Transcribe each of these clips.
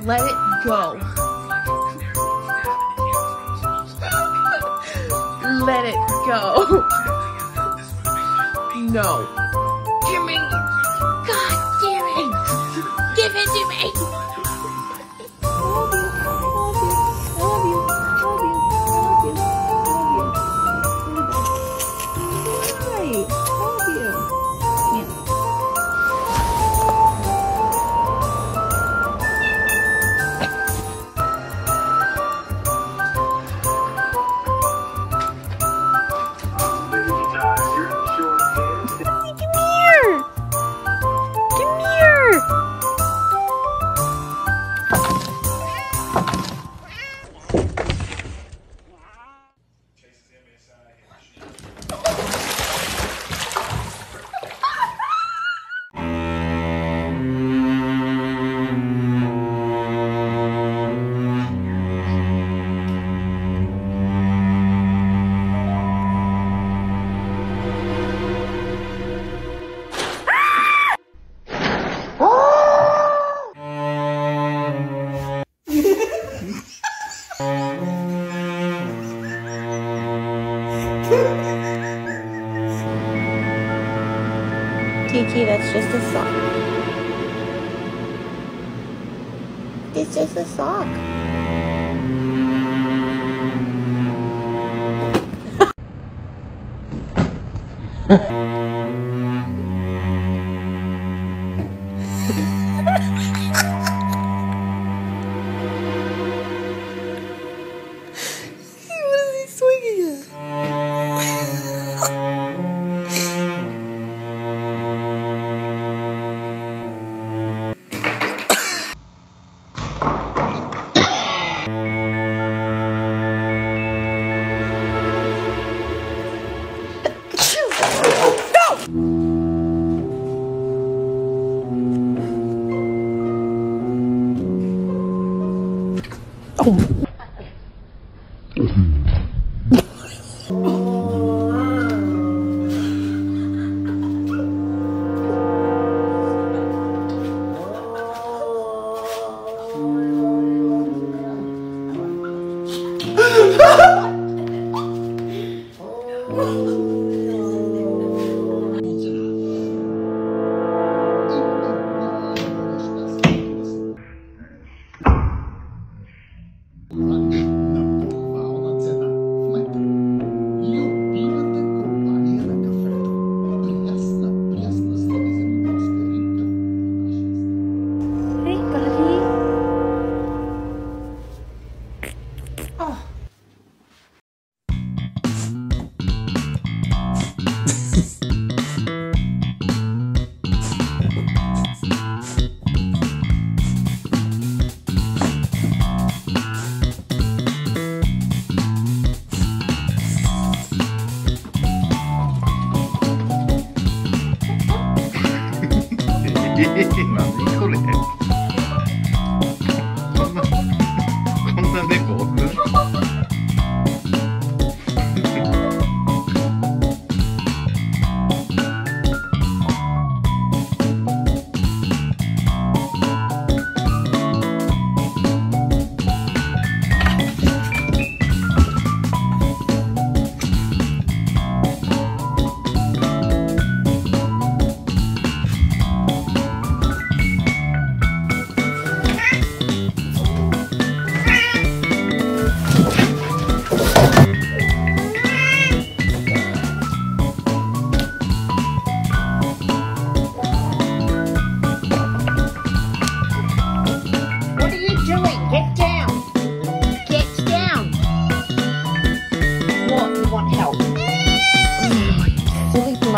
Let it go. Let it go. No. Give me. God damn it. Give it to me. I love you. Kiki, that's just a sock. It's just a sock. What is he swinging at?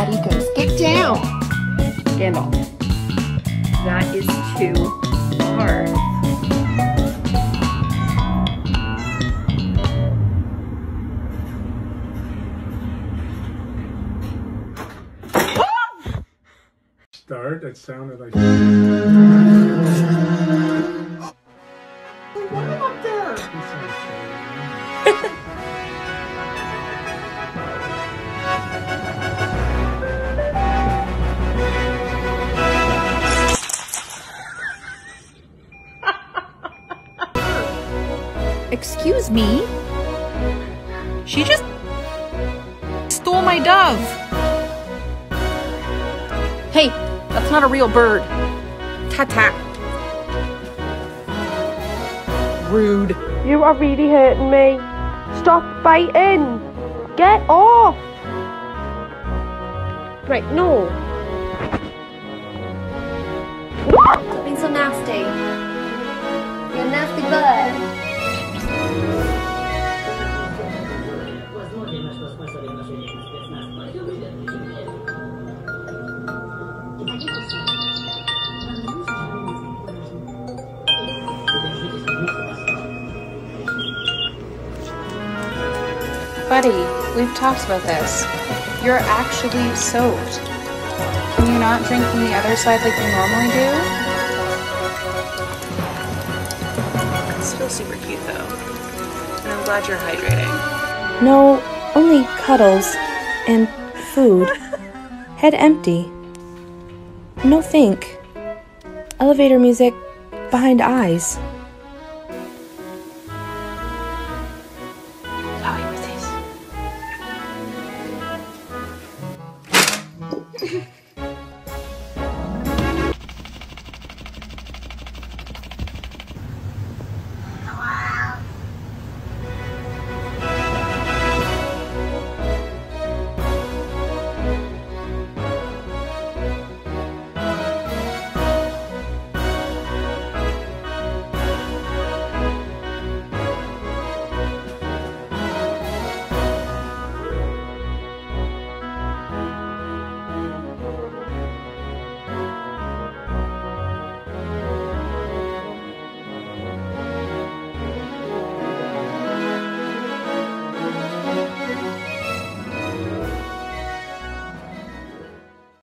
Naughty goes. Get down! Gandalf. That is too hard. Start, it sounded like... Excuse me? She just stole my dove. Hey, that's not a real bird. Ta-ta. Rude. You are really hurting me. Stop biting. Get off. Right, no. Stop being so nasty. You're a nasty bird. Buddy, we've talked about this. You're actually soaked. Can you not drink from the other side like you normally do? It's still super cute though. And I'm glad you're hydrating. No, only cuddles and food. Head empty. No think. Elevator music behind eyes.